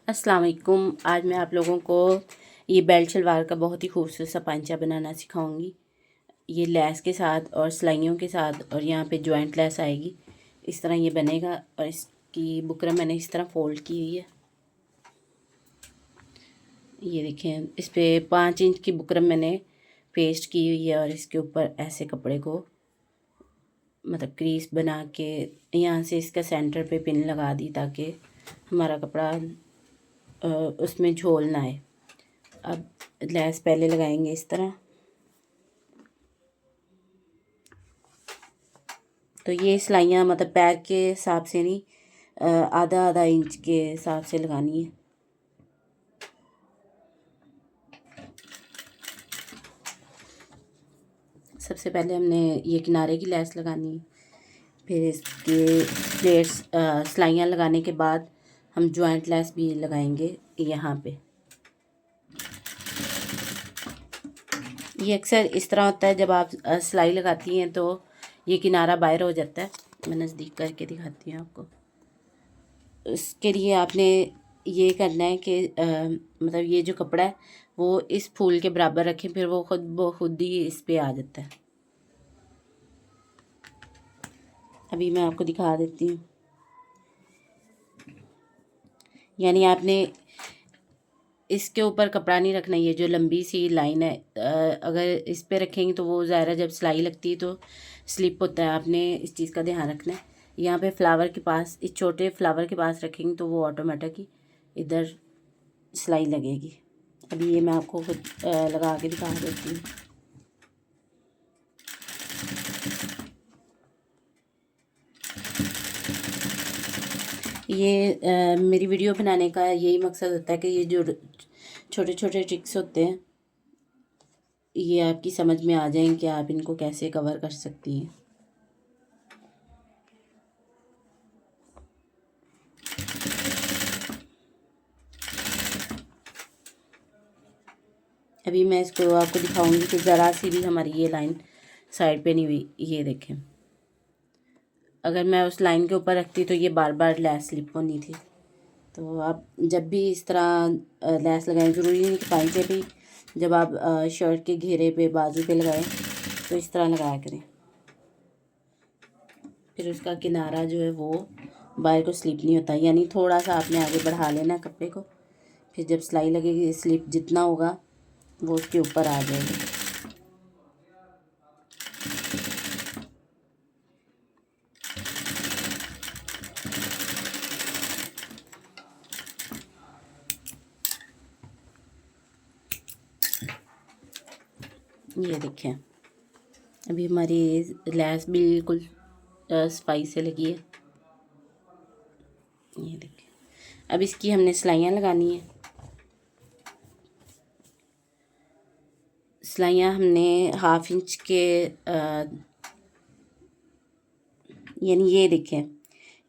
अस्सलाम वालेकुम। आज मैं आप लोगों को ये बेल्ट शलवार का बहुत ही खूबसूरत सा पांचा बनाना सिखाऊंगी। ये लेस के साथ और सिलाइयों के साथ, और यहाँ पे जॉइंट लेस आएगी। इस तरह ये बनेगा। और इसकी बुकरम मैंने इस तरह फोल्ड की हुई है। ये देखें, इस पे 5 इंच की बुकरम मैंने पेस्ट की हुई है। और इसके ऊपर ऐसे कपड़े को मतलब क्रीज बना के यहाँ से इसका सेंटर पे पिन लगा दी, ताकि हमारा कपड़ा उसमें झोल ना आए। अब लेस पहले लगाएंगे इस तरह। तो ये सिलाइयाँ मतलब पैर के हिसाब से नहीं, आधा आधा इंच के हिसाब से लगानी है। सबसे पहले हमने ये किनारे की लेस लगानी है। फिर इसके प्लेट्स सिलाइयाँ लगाने के बाद हम जॉइंट लेस भी लगाएंगे यहाँ पे। ये अक्सर इस तरह होता है, जब आप सिलाई लगाती हैं तो ये किनारा बाहर हो जाता है। मैं नज़दीक करके दिखाती हूँ आपको। इसके लिए आपने ये करना है कि मतलब ये जो कपड़ा है वो इस फूल के बराबर रखें, फिर वो खुद ही इस पे आ जाता है। अभी मैं आपको दिखा देती हूँ। यानी आपने इसके ऊपर कपड़ा नहीं रखना। ये जो लंबी सी लाइन है, अगर इस पे रखेंगे तो वो ज़्यादा जब सिलाई लगती है तो स्लिप होता है। आपने इस चीज़ का ध्यान रखना है। यहाँ पे फ्लावर के पास, इस छोटे फ्लावर के पास रखेंगे तो वो ऑटोमेटिक ही इधर सिलाई लगेगी। अभी ये मैं आपको खुद लगा के दिखा देती हूँ। ये मेरी वीडियो बनाने का यही मकसद होता है कि ये जो छोटे छोटे ट्रिक्स होते हैं ये आपकी समझ में आ जाएं कि आप इनको कैसे कवर कर सकती हैं। अभी मैं इसको आपको दिखाऊंगी कि ज़रा सी भी हमारी ये लाइन साइड पे नहीं हुई। ये देखें, अगर मैं उस लाइन के ऊपर रखती तो ये बार बार लेस स्लिप होनी थी। तो आप जब भी इस तरह लेस लगाएं, ज़रूरी नहीं कि पाइचे भी, जब आप शर्ट के घेरे पे, बाजू पे लगाएं तो इस तरह लगाया करें। फिर उसका किनारा जो है वो बाहर को स्लिप नहीं होता। यानी थोड़ा सा आपने आगे बढ़ा लेना कपड़े को, फिर जब सिलाई लगेगी स्लिप जितना होगा वो उसके ऊपर आ जाएगा। ये देखें, अभी हमारी लेस बिल्कुल सफाई से लगी है। ये देखें, अब इसकी हमने सिलाइयाँ लगानी है। सिलाइयाँ हमने 1/2 इंच के यानी ये देखें,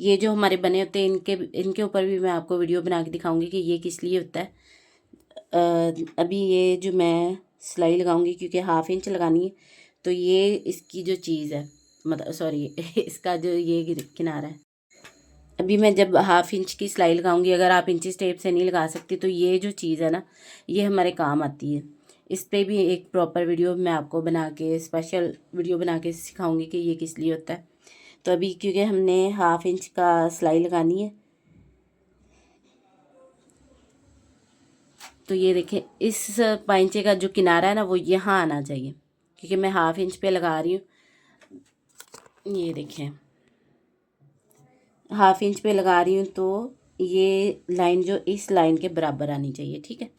ये जो हमारे बने होते हैं इनके ऊपर भी मैं आपको वीडियो बना के दिखाऊंगी कि ये किस लिए होता है। अभी ये जो मैं सिलाई लगाऊंगी, क्योंकि 1/2 इंच लगानी है, तो ये इसकी जो चीज़ है, मतलब सॉरी इसका जो ये किनारा है। अभी मैं जब 1/2 इंच की सिलाई लगाऊंगी, अगर आप इंची टेप से नहीं लगा सकती तो ये जो चीज़ है ना, ये हमारे काम आती है। इस पर भी एक प्रॉपर वीडियो मैं आपको बना के, स्पेशल वीडियो बना के सिखाऊंगी कि ये किस लिए होता है। तो अभी क्योंकि हमने 1/2 इंच का सिलाई लगानी है, तो ये देखें, इस पाइंचे का जो किनारा है ना वो यहाँ आना चाहिए, क्योंकि मैं 1/2 इंच पे लगा रही हूँ। ये देखें, 1/2 इंच पे लगा रही हूँ तो ये लाइन जो इस लाइन के बराबर आनी चाहिए। ठीक है,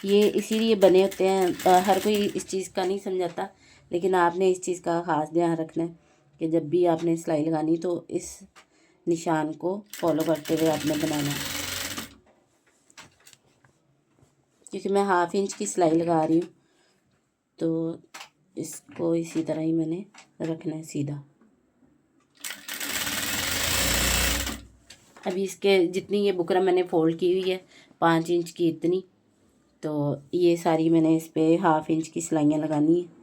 ये इसीलिए बने होते हैं। हर कोई इस चीज़ का नहीं समझाता, लेकिन आपने इस चीज़ का ख़ास ध्यान रखना है कि जब भी आपने सिलाई लगानी तो इस निशान को फॉलो करते हुए आपने बनाना है। क्योंकि मैं 1/2 इंच की सिलाई लगा रही हूँ तो इसको इसी तरह ही मैंने रखना है सीधा। अभी इसके जितनी ये बुकरम मैंने फोल्ड की हुई है 5 इंच की इतनी, तो ये सारी मैंने इस पे 1/2 इंच की सिलाइयाँ लगानी है।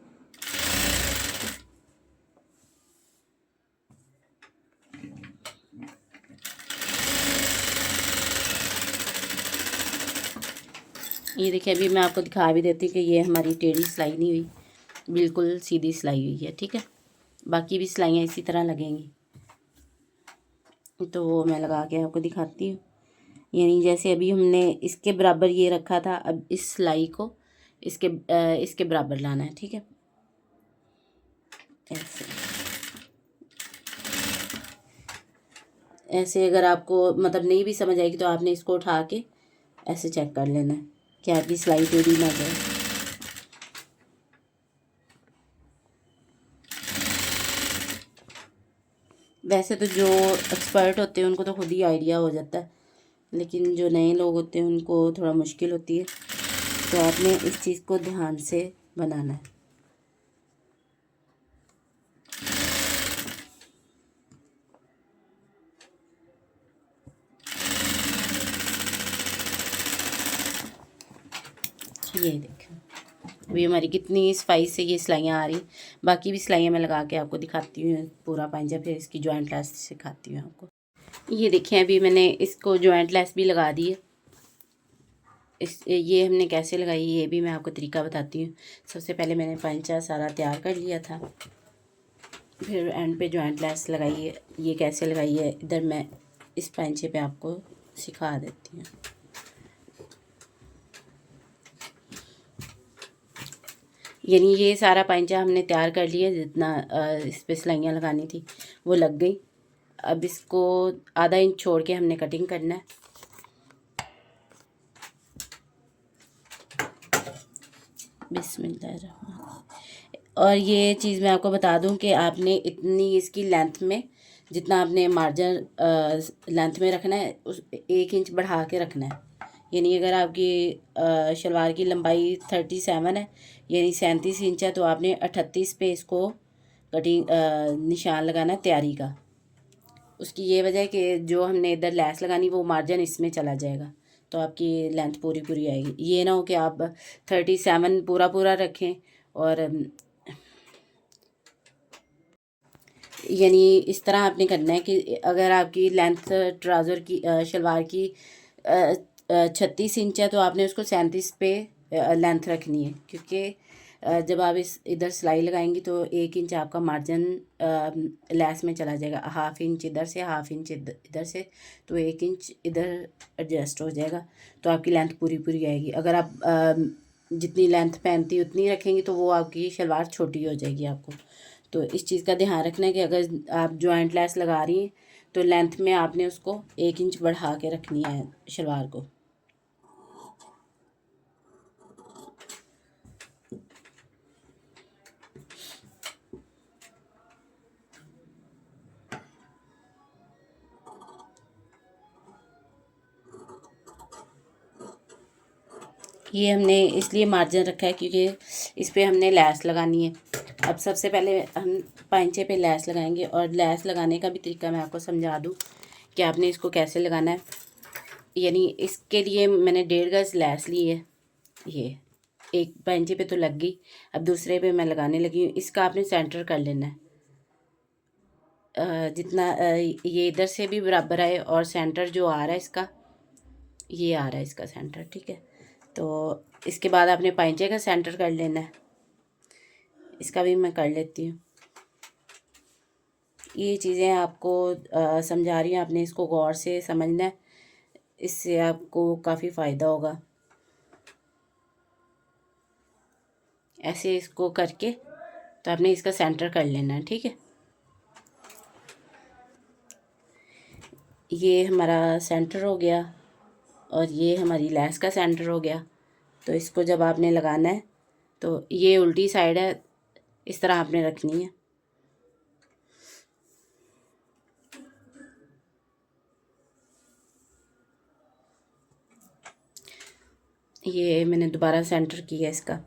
ये देखिए, अभी मैं आपको दिखा भी देती हूँ कि ये हमारी टेढ़ी सिलाई नहीं हुई, बिल्कुल सीधी सिलाई हुई है। ठीक है, बाकी भी सिलाइयाँ इसी तरह लगेंगी, तो वो मैं लगा के आपको दिखाती हूँ। यानी जैसे अभी हमने इसके बराबर ये रखा था, अब इस सिलाई को इसके बराबर लाना है। ठीक है, ऐसे ऐसे अगर आपको मतलब नहीं भी समझ आएगी तो आपने इसको उठा के ऐसे चेक कर लेना है कि आपकी सिलाई टेढ़ी ना जाए। वैसे तो जो एक्सपर्ट होते हैं उनको तो खुद ही आइडिया हो जाता है, लेकिन जो नए लोग होते हैं उनको थोड़ा मुश्किल होती है, तो आपने इस चीज़ को ध्यान से बनाना है। ये देखें, अभी हमारी कितनी सफाई से ये सिलाइयाँ आ रही। बाकी भी सिलाइयाँ मैं लगा के आपको दिखाती हूँ पूरा पांजा, फिर इसकी जॉइंट लेस सिखाती हूँ आपको। ये देखिए, अभी मैंने इसको जॉइंट लेस भी लगा दी है। ये हमने कैसे लगाई ये भी मैं आपको तरीका बताती हूँ। सबसे पहले मैंने पांचा सारा तैयार कर लिया था, फिर एंड पे जॉइंट लेस लगाई है। ये कैसे लगाई है इधर मैं इस पांचे पे आपको सिखा देती हूँ। यानी ये सारा पांचा हमने तैयार कर लिया, जितना इस पे सिलाइयाँ लगानी थी वो लग गई। अब इसको आधा इंच छोड़ के हमने कटिंग करना है। बिस्मिल्लाह। और ये चीज़ मैं आपको बता दूं कि आपने इतनी इसकी लेंथ में, जितना आपने मार्जिन लेंथ में रखना है, उस 1 इंच बढ़ा के रखना है। यानी अगर आपकी शलवार की लंबाई 37 है, यानी 37 इंच है, तो आपने 38 पे इसको कटिंग निशान लगाना है तैयारी का। उसकी ये वजह है कि जो हमने इधर लेस लगानी वो मार्जिन इसमें चला जाएगा, तो आपकी लेंथ पूरी पूरी आएगी। ये ना हो कि आप 37 पूरा पूरा रखें और यानी इस तरह आपने करना है कि अगर आपकी लेंथ ट्राउज़र की शलवार की 36 इंच है, तो आपने उसको 37 पे लेंथ रखनी है, क्योंकि जब आप इस इधर सिलाई लगाएंगी तो 1 इंच आपका मार्जिन लेस में चला जाएगा, 1/2 इंच इधर से, 1/2 इंच इधर से, तो 1 इंच इधर एडजस्ट हो जाएगा, तो आपकी लेंथ पूरी पूरी आएगी। अगर आप जितनी लेंथ पहनती उतनी रखेंगी तो वो आपकी शलवार छोटी हो जाएगी आपको। तो इस चीज़ का ध्यान रखना है कि अगर आप जॉइंट लेस लगा रही हैं तो लेंथ में आपने उसको 1 इंच बढ़ा के रखनी है शलवार को। ये हमने इसलिए मार्जिन रखा है क्योंकि इस पर हमने लैस लगानी है। अब सबसे पहले हम पांचे पे लैस लगाएंगे, और लैस लगाने का भी तरीका मैं आपको समझा दूँ कि आपने इसको कैसे लगाना है। यानी इसके लिए मैंने 1.5 गज लैस ली है। ये एक पांचे पे तो लग गई, अब दूसरे पे मैं लगाने लगी हूँ। इसका आपने सेंटर कर लेना है, जितना ये इधर से भी बराबर आए, और सेंटर जो आ रहा है इसका, ये आ रहा है इसका सेंटर। ठीक है, तो इसके बाद आपने पांचे का सेंटर कर लेना है। इसका भी मैं कर लेती हूँ। ये चीज़ें आपको समझा रही हूँ, आपने इसको गौर से समझना है, इससे आपको काफ़ी फ़ायदा होगा। ऐसे इसको करके तो आपने इसका सेंटर कर लेना है। ठीक है, ये हमारा सेंटर हो गया, और ये हमारी लेस का सेंटर हो गया। तो इसको जब आपने लगाना है तो ये उल्टी साइड है, इस तरह आपने रखनी है। ये मैंने दोबारा सेंटर किया इसका,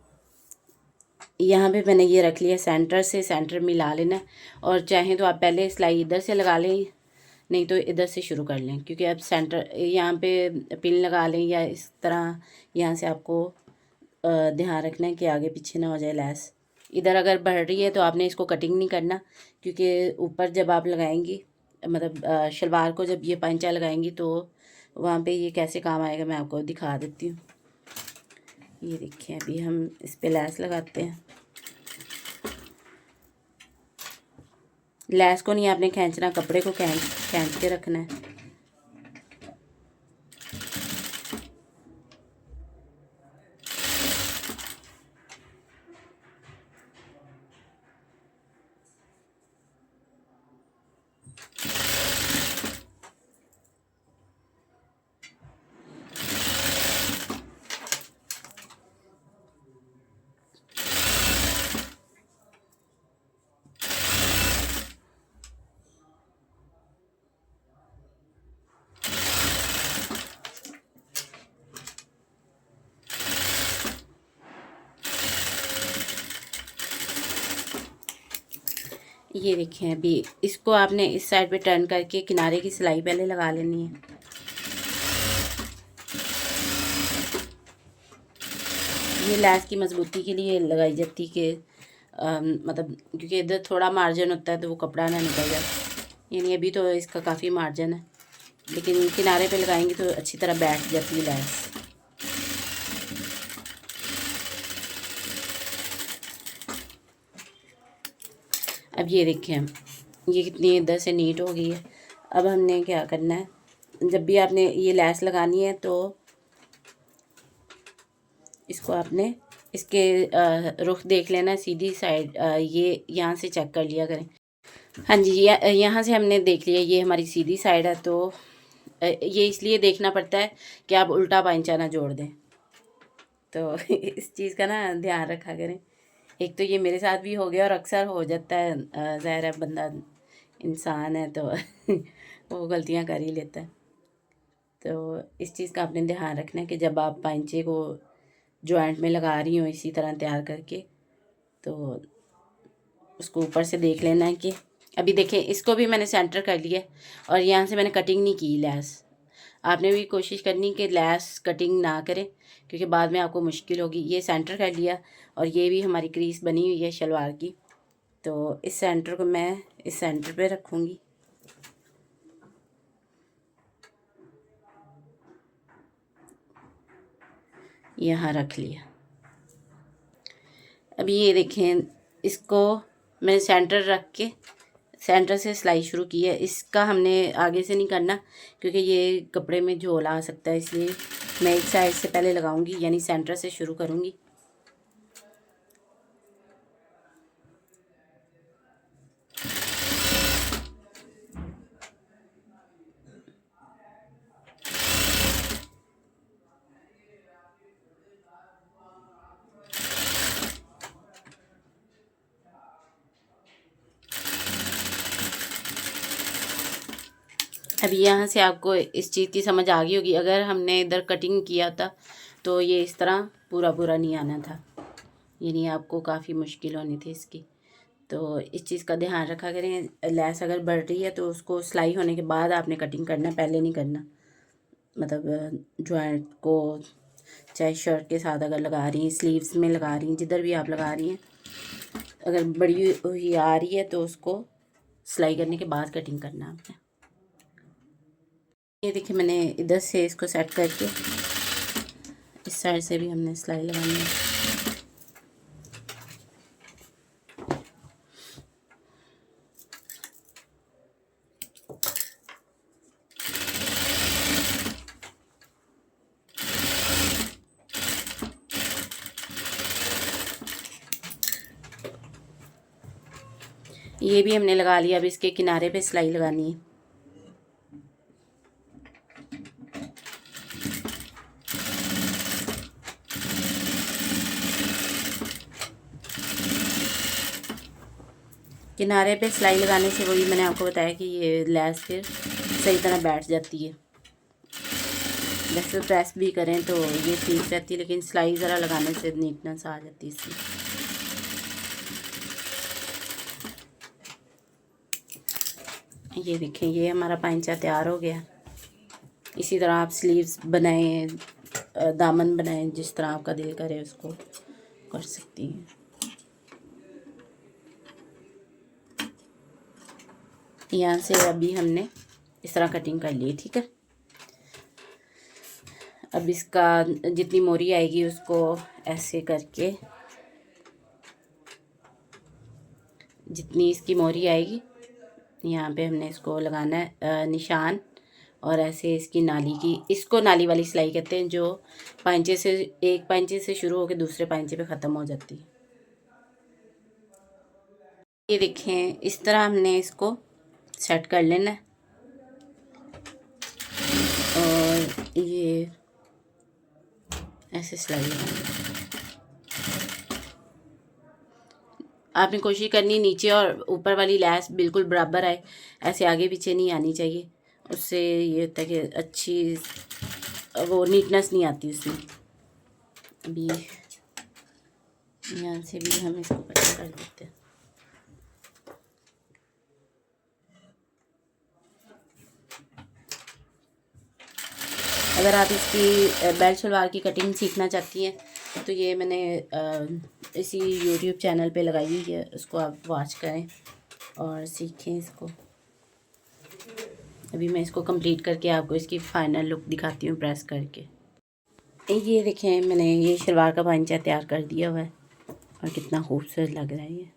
यहाँ पे मैंने ये रख लिया। सेंटर से सेंटर मिला लेना, और चाहें तो आप पहले सिलाई इधर से लगा लें, नहीं तो इधर से शुरू कर लें, क्योंकि अब सेंटर यहाँ पे पिन लगा लें या इस तरह। यहाँ से आपको ध्यान रखना है कि आगे पीछे ना हो जाए लैस। इधर अगर बढ़ रही है तो आपने इसको कटिंग नहीं करना, क्योंकि ऊपर जब आप लगाएंगी, मतलब शलवार को जब ये पांचा लगाएंगी, तो वहाँ पे ये कैसे काम आएगा मैं आपको दिखा देती हूँ। ये देखिए अभी हम इस पे लैस लगाते हैं। लैस को नहीं आपने खींचना, कपड़े को खींच के रखना है। ये देखिए अभी इसको आपने इस साइड पे टर्न करके किनारे की सिलाई पहले लगा लेनी है। ये लैस की मजबूती के लिए लगाई जाती कि मतलब क्योंकि इधर थोड़ा मार्जिन होता है तो वो कपड़ा ना निकल जाए। यानी अभी तो इसका काफ़ी मार्जिन है, लेकिन किनारे पे लगाएंगे तो अच्छी तरह बैठ जाती है लैस। अब ये देखिए ये कितनी इधर से नीट हो गई है। अब हमने क्या करना है, जब भी आपने ये लैस लगानी है तो इसको आपने इसके रुख देख लेना, सीधी साइड ये यहाँ से चेक कर लिया करें। हाँ जी, यहाँ से हमने देख लिया ये हमारी सीधी साइड है। तो ये इसलिए देखना पड़ता है कि आप उल्टा पाइंचा ना जोड़ दें। तो इस चीज़ का ना ध्यान रखा करें। एक तो ये मेरे साथ भी हो गया और अक्सर हो जाता है, ज़ाहिर है बंदा इंसान है तो वो गलतियाँ कर ही लेता है। तो इस चीज़ का आपने ध्यान रखना है कि जब आप पाइंचे को जॉइंट में लगा रही हो इसी तरह तैयार करके, तो उसको ऊपर से देख लेना है कि अभी देखें इसको भी मैंने सेंटर कर लिया और यहाँ से मैंने कटिंग नहीं की लैस। आपने भी कोशिश करनी कि लैस कटिंग ना करें क्योंकि बाद में आपको मुश्किल होगी। ये सेंटर कर लिया और ये भी हमारी क्रीज बनी हुई है शलवार की, तो इस सेंटर को मैं इस सेंटर पे रखूँगी। यहाँ रख लिया। अभी ये देखें इसको मैंने सेंटर रख के सेंटर से सिलाई शुरू की है। इसका हमने आगे से नहीं करना क्योंकि ये कपड़े में झोल आ सकता है, इसलिए मैं एक साइड से पहले लगाऊंगी, यानी सेंटर से शुरू करूंगी। अभी यहाँ से आपको इस चीज़ की समझ आ गई होगी, अगर हमने इधर कटिंग किया था तो ये इस तरह पूरा पूरा नहीं आना था, यानी आपको काफ़ी मुश्किल होनी थी इसकी। तो इस चीज़ का ध्यान रखा करें। लैस अगर बढ़ रही है तो उसको सिलाई होने के बाद आपने कटिंग करना, पहले नहीं करना। मतलब जॉइंट को चाहे शर्ट के साथ अगर लगा रही हैं, स्लीव्स में लगा रही हैं, जिधर भी आप लगा रही हैं, अगर बड़ी हुई आ रही है तो उसको सिलाई करने के बाद कटिंग करना आपने। ये देखिए मैंने इधर से इसको सेट करके इस साइड से भी हमने सिलाई लगानी है। ये भी हमने लगा लिया। अब इसके किनारे पे सिलाई लगानी है। किनारे पे सिलाई लगाने से वही मैंने आपको बताया कि ये लैस फिर सही तरह बैठ जाती है। वैसे प्रेस भी करें तो ये ठीक रहती है, लेकिन सिलाई ज़रा लगाने से नीटनेस आ जाती है इसमें। ये देखें ये हमारा पाइंचा तैयार हो गया। इसी तरह आप स्लीव्स बनाएं, दामन बनाएं, जिस तरह आपका दिल करे उसको कर सकती हैं। यहाँ से अभी हमने इस तरह कटिंग कर ली, ठीक है। अब इसका जितनी मोरी आएगी उसको ऐसे करके, जितनी इसकी मोरी आएगी यहाँ पे हमने इसको लगाना है निशान, और ऐसे इसकी नाली की, इसको नाली वाली सिलाई कहते हैं, जो पांचे से, एक पांचे से शुरू होकर दूसरे पांचे पे ख़त्म हो जाती है। ये देखें, इस तरह हमने इसको सेट कर लेना है। और ये ऐसे सिलाई लगानी, आपने कोशिश करनी नीचे और ऊपर वाली लैस बिल्कुल बराबर आए, ऐसे आगे पीछे नहीं आनी चाहिए। उससे ये होता है कि अच्छी वो नीटनेस नहीं आती उसमें। अभी यहाँ से भी हम इसको पता कर देते हैं। अगर आप इसकी बेल्ट शलवार की कटिंग सीखना चाहती हैं तो ये मैंने इसी यूट्यूब चैनल पे लगाई हुई है, उसको आप वॉच करें और सीखें इसको। अभी मैं इसको कंप्लीट करके आपको इसकी फ़ाइनल लुक दिखाती हूँ प्रेस करके। ये देखें, मैंने ये शलवार का पांचा तैयार कर दिया हुआ है और कितना खूबसूरत लग रहा है ये।